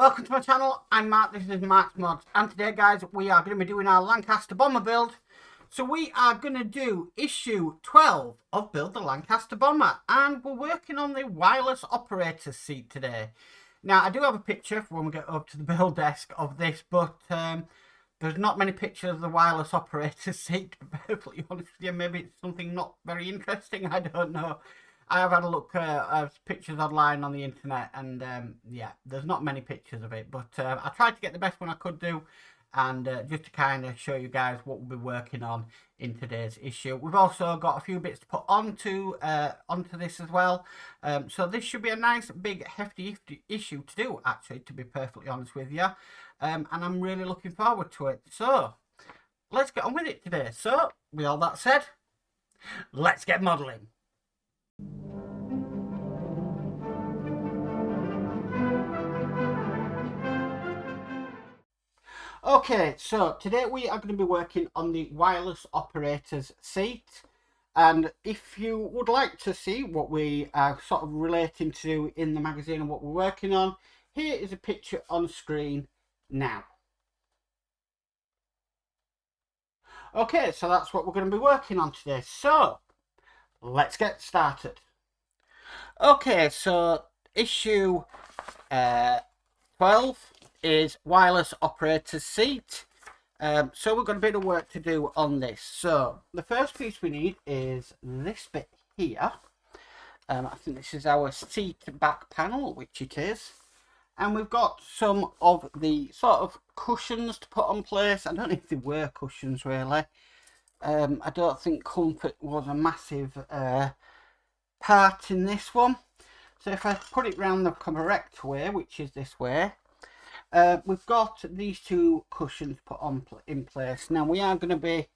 Welcome to my channel. I'm Mark, this is Mark's Mods, and today guys we are going to be doing our Lancaster bomber build. So we are going to do issue 12 of Build the Lancaster Bomber, and we're working on the wireless operator seat today. Now I do have a picture for when we get up to the build desk of this, but there's not many pictures of the wireless operator seat, to be perfectly honest with you. Maybe it's something not very interesting, I don't know. I have had a look at pictures online on the internet, and yeah, there's not many pictures of it, but I tried to get the best one I could do, and just to kind of show you guys what we'll be working on in today's issue. We've also got a few bits to put onto this as well, so this should be a nice big hefty issue to do, actually, to be perfectly honest with you, and I'm really looking forward to it. So let's get on with it today. So with all that said, let's get modelling. Okay, so today we are going to be working on the wireless operator's seat, and if you would like to see what we are sort of relating to in the magazine and what we're working on, here is a picture on screen now. Okay, so that's what we're going to be working on today, so let's get started. Okay, so issue 12 is wireless operator's seat. So we've got a bit of work to do on this. So the first piece we need is this bit here. I think this is our seat back panel, which it is. And we've got some of the sort of cushions to put on place. I don't know if they were cushions really. I don't think comfort was a massive part in this one. So if I put it round the correct way, which is this way, we've got these two cushions put on in place. Now we are going to be,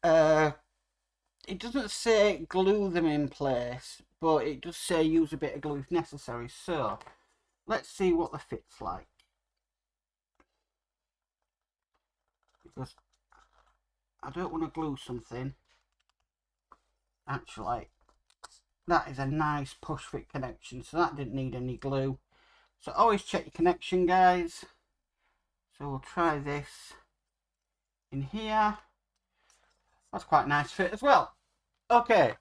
it doesn't say glue them in place, but it does say use a bit of glue if necessary. So let's see what the fit's like, because I don't want to glue something. Actually, that is a nice push fit connection, so that didn't need any glue. So always check your connection, guys. So we'll try this in here. That's quite a nice fit as well. Okay.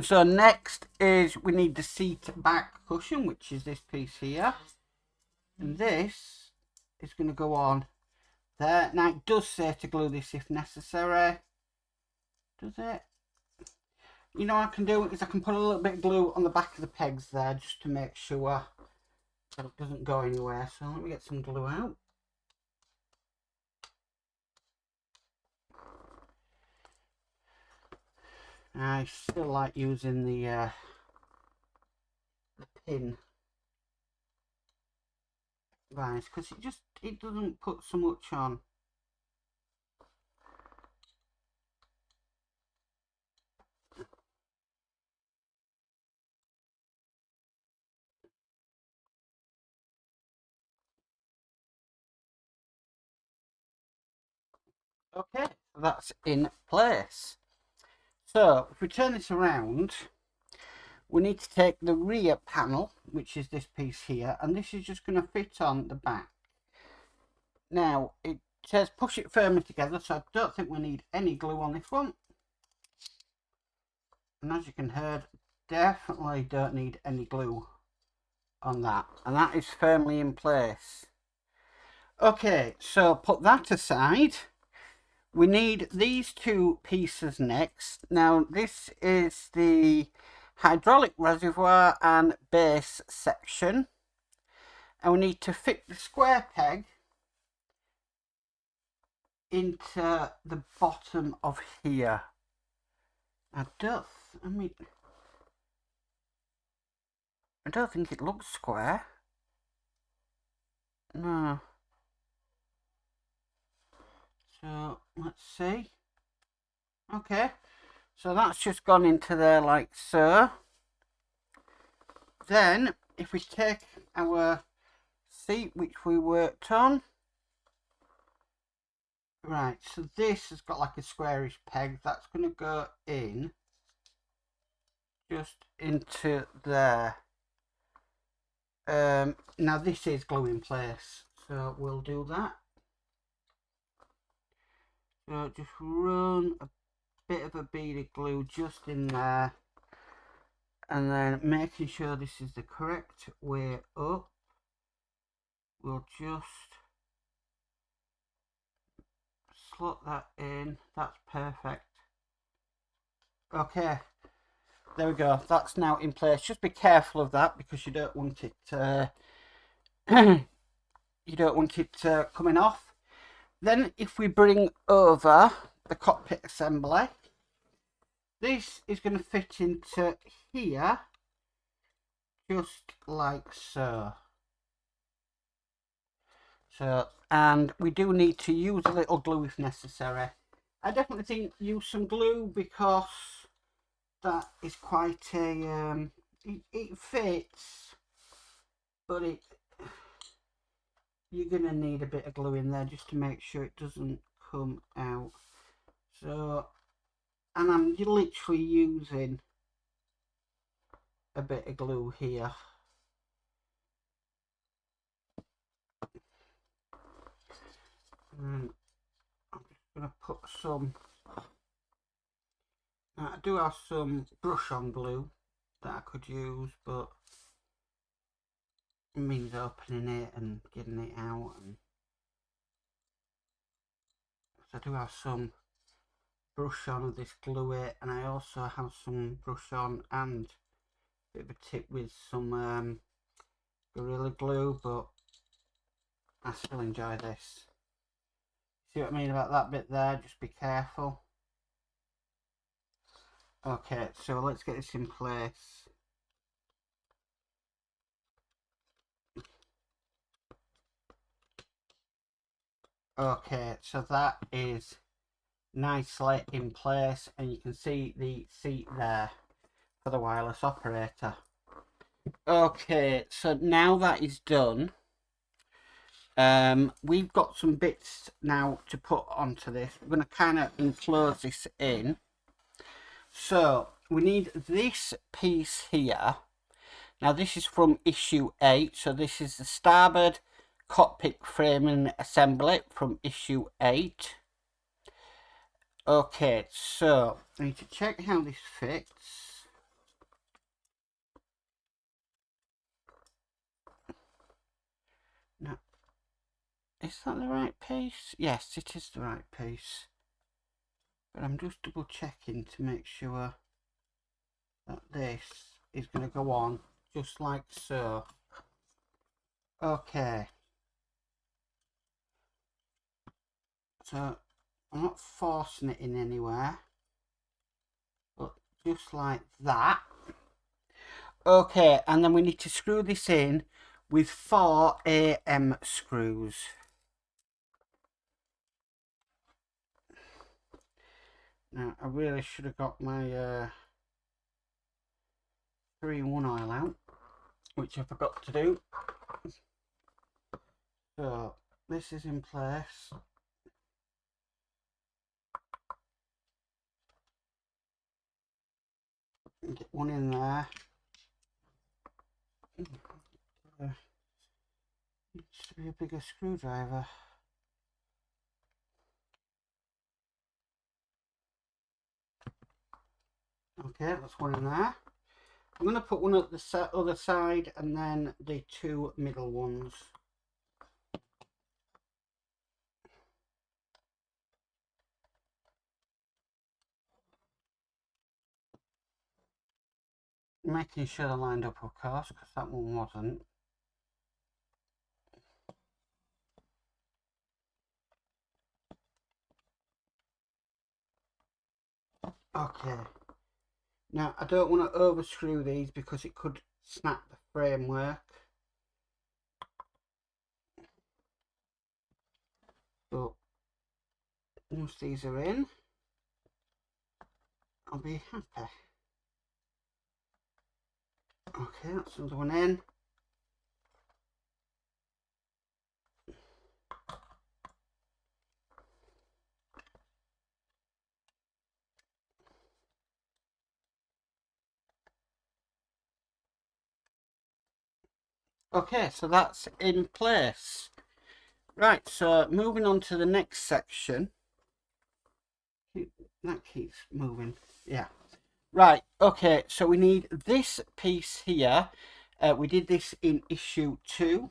So next is we need the seat back cushion, which is this piece here. And this is going to go on there. Now it does say to glue this if necessary. Does it? You know what I can do is I can put a little bit of glue on the back of the pegs there just to make sure that it doesn't go anywhere. So let me get some glue out. I still like using the pin vise because it doesn't put so much on. Okay, that's in place. So if we turn this around, we need to take the rear panel, which is this piece here, and this is just going to fit on the back. Now it says push it firmly together, so I don't think we need any glue on this one. And as you can hear, definitely don't need any glue on that, and that is firmly in place. Okay, so put that aside. We need these two pieces next. Now this is the hydraulic reservoir and base section, and we need to fit the square peg into the bottom of here. I don't think it looks square. No. So let's see. Okay, so that's just gone into there like so. Then if we take our seat which we worked on, right, so this has got like a squarish peg that's going to go in just into there. Now this is glue in place, so we'll do that. So just run a bit of a bead of glue just in there, and then making sure this is the correct way up, we'll just slot that in. That's perfect. Okay, there we go. That's now in place. Just be careful of that because you don't want it coming off. Then if we bring over the cockpit assembly, this is going to fit into here just like so. And we do need to use a little glue if necessary. I definitely think use some glue because that is quite a it fits, but you're gonna need a bit of glue in there just to make sure it doesn't come out. So, and I'm literally using a bit of glue here. And I'm just gonna put some. Now, I do have some brush on glue that I could use, but it means opening it and getting it out. And so I do have some brush on of this glue it, and I also have some brush on and a bit of a tip with some Gorilla Glue, but I still enjoy this. See what I mean about that bit there? Just be careful. Okay, so let's get this in place. Okay, so that is nicely in place, and you can see the seat there for the wireless operator. Okay, so now that is done, we've got some bits now to put onto this. We're going to kind of enclose this in. So we need this piece here. Now this is from issue 8, so this is the starboard cockpit framing assembly from issue 8. Okay, so I need to check how this fits. Now, is that the right piece? Yes, it is the right piece. But I'm just double checking to make sure that this is going to go on just like so. Okay. So I'm not forcing it in anywhere, but just like that. Okay, and then we need to screw this in with 4 AM screws. Now, I really should have got my 3-in-1 oil out, which I forgot to do. So, this is in place. Get one in there. Needs to be a bigger screwdriver. Okay, that's one in there. I'm going to put one at the other side and then the 2 middle ones. Making sure they're lined up, of course, because that one wasn't. Okay. Now, I don't want to overscrew these because it could snap the framework. But once these are in, I'll be happy. Okay, that's another one in. Okay, so that's in place. Right, so moving on to the next section. That keeps moving. Yeah. Right, okay, so we need this piece here. We did this in issue 2.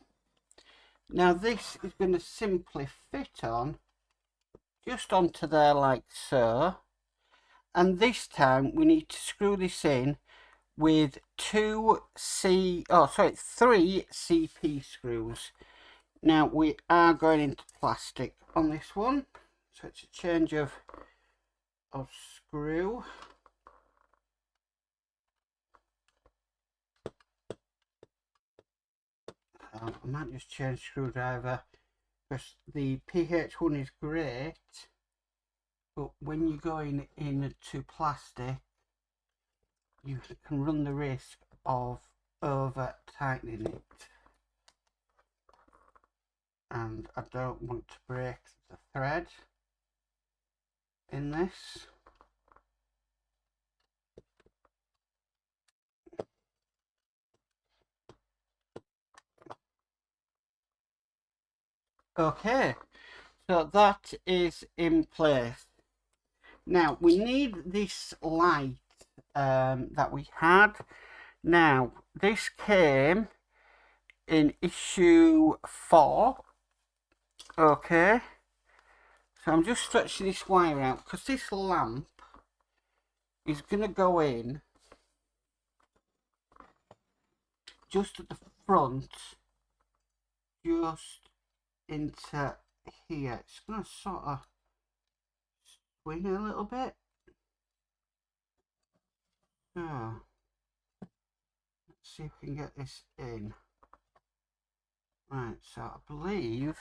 Now this is going to simply fit on just onto there like so. And this time we need to screw this in with 3 CP screws. Now we are going into plastic on this one. So it's a change of screw. I might just change screwdriver because the PH1 is great, but when you're going into plastic, you can run the risk of over tightening it, and I don't want to break the thread in this. Okay, so that is in place. Now we need this light that we had. Now this came in issue 4. Okay, so I'm just stretching this wire out because this lamp is going to go in just at the front, just into here. It's going to sort of swing a little bit. So let's see if we can get this in. Right, so I believe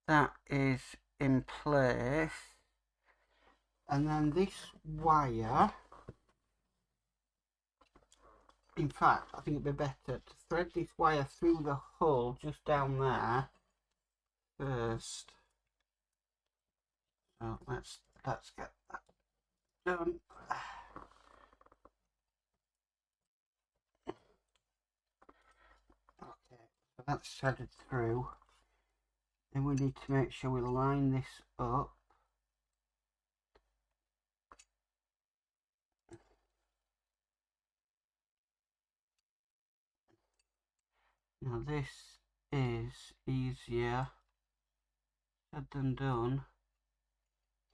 that is in place. And then this wire, in fact, I think it'd be better to thread this wire through the hole just down there first. So let's get that done. Okay, so that's threaded through. Then we need to make sure we line this up. Now this is easier said than done,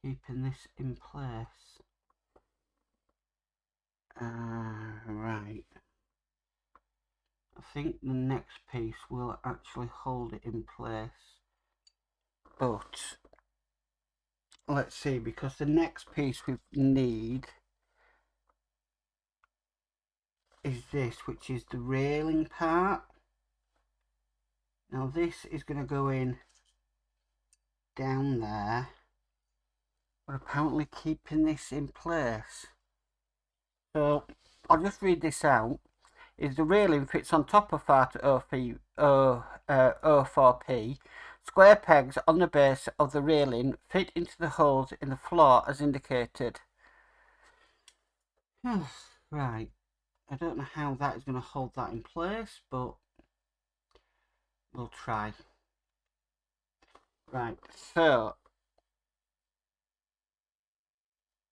keeping this in place. Right. I think the next piece will actually hold it in place. But let's see, because the next piece we need is this, which is the railing part. Now this is going to go in down there, but apparently keeping this in place. So I'll just read this out. Is the railing fits on top of part O4P. Square pegs on the base of the railing fit into the holes in the floor as indicated. Right, I don't know how that is going to hold that in place, but we'll try. Right, so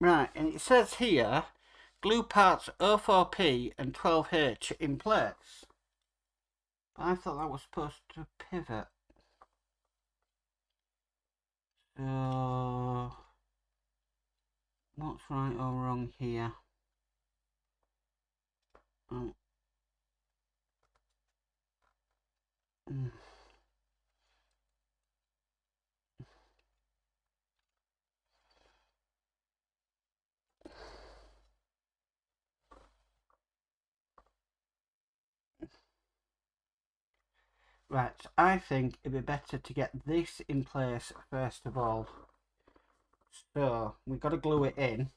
right, and it says here glue parts O4P and 12H in place. But I thought that was supposed to pivot. So what's right or wrong here? Oh. Right, I think it'd be better to get this in place first of all. So we've got to glue it in.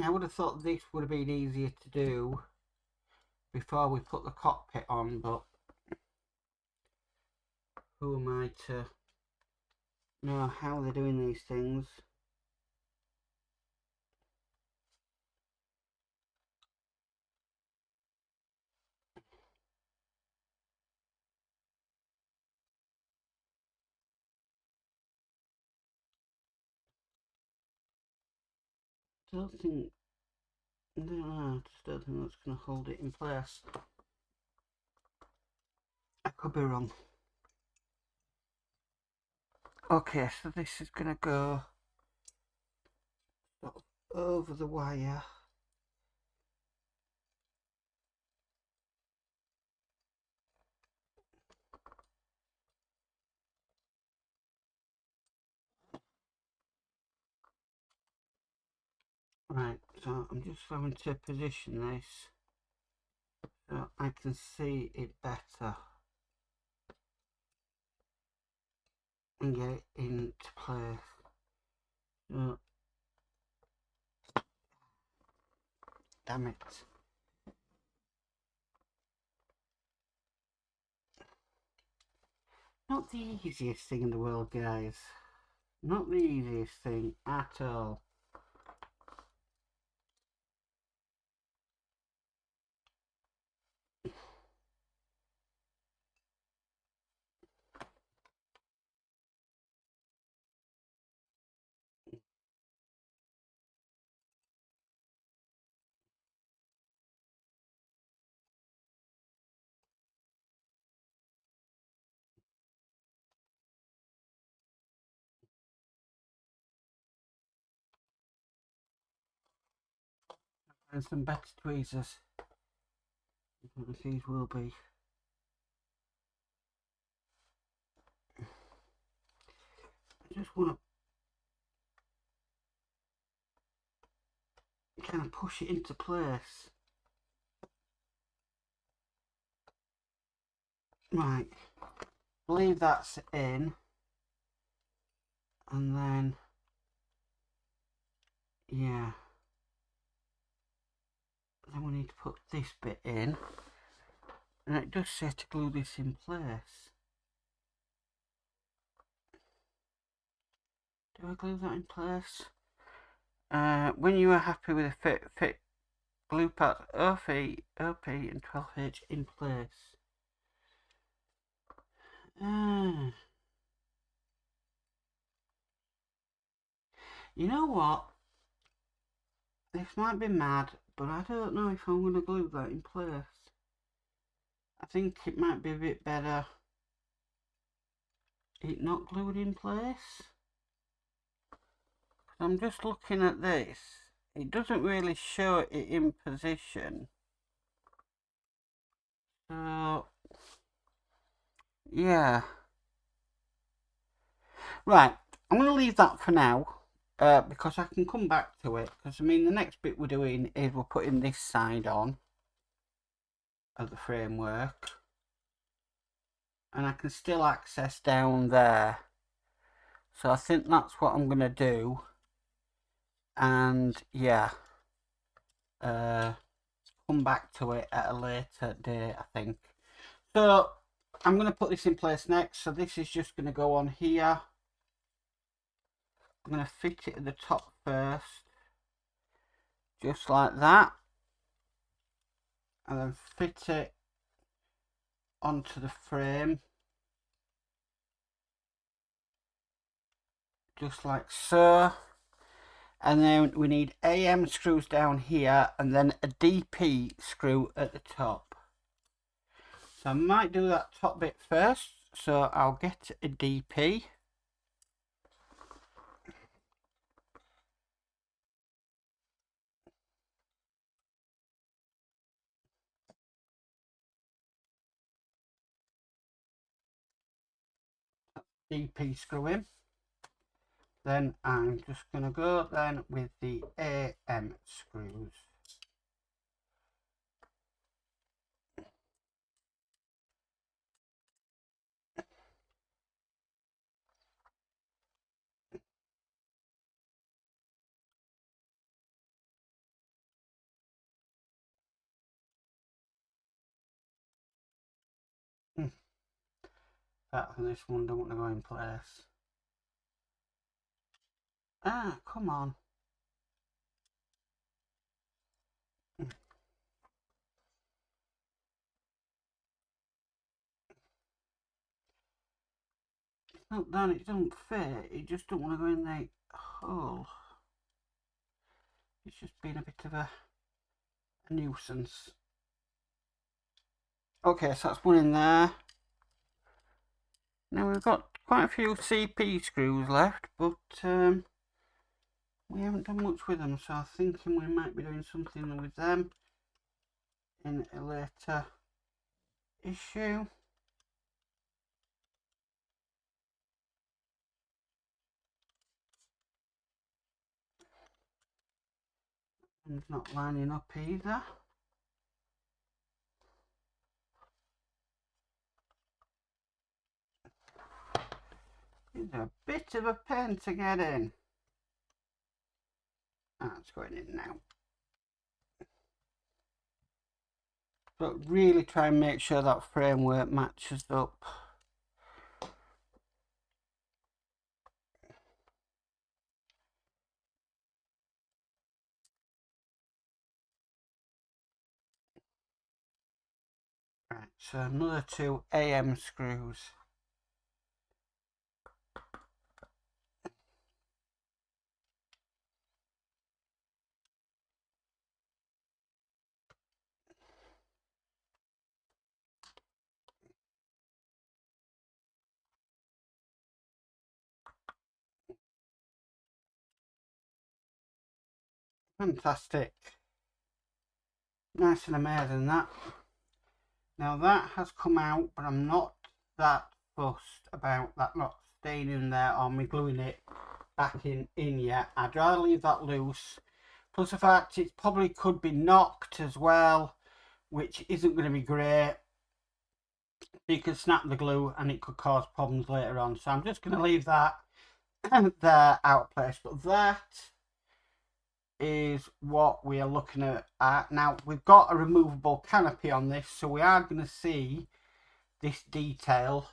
I would have thought this would have been easier to do before we put the cockpit on, but who am I to know how they're doing these things? Don't think, no, I just don't think that's going to hold it in place. I could be wrong. Okay, so this is going to go over the wire. Right, so I'm just having to position this so I can see it better and get it into place. So, damn it. Not the easiest thing in the world, guys. Not the easiest thing at all. And some better tweezers. These will be. I just want to kind of push it into place. Right. Leave that's in. And then, yeah. Then we need to put this bit in. And it does say to glue this in place. Do I glue that in place? When you are happy with the fit glue pads OP and 12H in place. You know what? This might be mad, but I don't know if I'm going to glue that in place. I think it might be a bit better it not glued in place. I'm just looking at this. It doesn't really show it in position. So, yeah. Right, I'm going to leave that for now. Because I can come back to it. Because, I mean, the next bit we're doing is we're putting this side on of the framework. And I can still access down there. So I think that's what I'm going to do. And, yeah. Come back to it at a later date, I think. So, I'm going to put this in place next. So this is just going to go on here. I'm going to fit it at the top first. Just like that. And then fit it onto the frame. Just like so. And then we need AM screws down here. And then a DP screw at the top. So I might do that top bit first. So I'll get a DP. DP screw in. Then I'm just going to go then with the AM screws. That and this one don't want to go in place. Ah, come on. It's not done, it doesn't fit. It just don't want to go in the hole. It's just been a bit of a nuisance. Okay, so that's one in there. Now we've got quite a few CP screws left, but we haven't done much with them, so I'm thinking we might be doing something with them in a later issue. One's not lining up either. It's a bit of a pain to get in. That's going in now. But really try and make sure that framework matches up. Right, so another 2 AM screws. Fantastic. Nice and amazing that. Now that has come out, but I'm not that fussed about that not staying in there or me gluing it back in yet. I'd rather leave that loose. Plus the fact it probably could be knocked as well, which isn't going to be great. You could snap the glue and it could cause problems later on. So I'm just going to leave that there out of place. But that is what we are looking at. Now we've got a removable canopy on this, so we are going to see this detail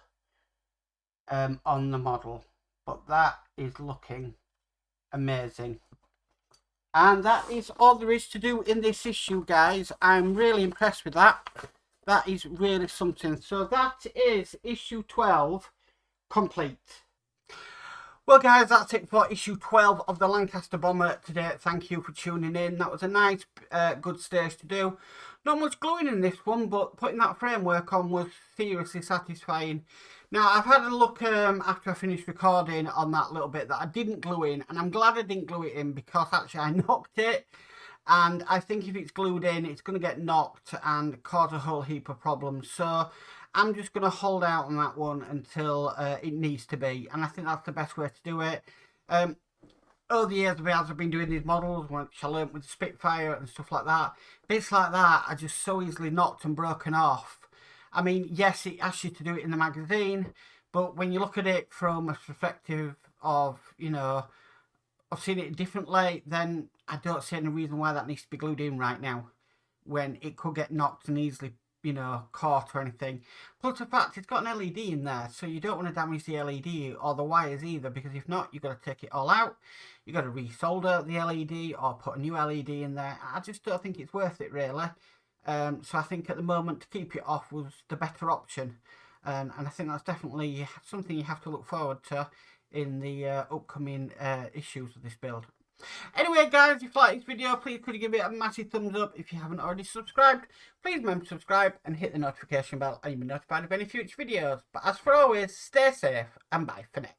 on the model, but that is looking amazing. And that is all there is to do in this issue, guys. I'm really impressed with that. That is really something. So that is issue 12 complete. Well guys, that's it for issue 12 of the Lancaster Bomber today. Thank you for tuning in. That was a nice, good stage to do. Not much gluing in this one, but putting that framework on was seriously satisfying. Now, I've had a look after I finished recording on that little bit that I didn't glue in, and I'm glad I didn't glue it in because actually I knocked it. And I think if it's glued in, it's going to get knocked and cause a whole heap of problems. So I'm just going to hold out on that one until it needs to be. And I think that's the best way to do it. Over the years, as I've been doing these models, which I learnt with the Spitfire and stuff like that, bits like that are just so easily knocked and broken off. I mean, yes, it asks you to do it in the magazine, but when you look at it from a perspective of, you know, I've seen it differently, then I don't see any reason why that needs to be glued in right now, when it could get knocked and easily, you know, caught or anything. Plus the fact it's got an LED in there, so you don't want to damage the LED or the wires either, because if not, you've got to take it all out. You've got to resolder the LED or put a new LED in there. I just don't think it's worth it, really. So I think at the moment to keep it off was the better option. And I think that's definitely something you have to look forward to in the upcoming issues of this build. Anyway guys, if you like this video, please could you give it a massive thumbs up. If you haven't already subscribed, please remember to subscribe and hit the notification bell and you'll be notified of any future videos. But as for always, stay safe and bye for now.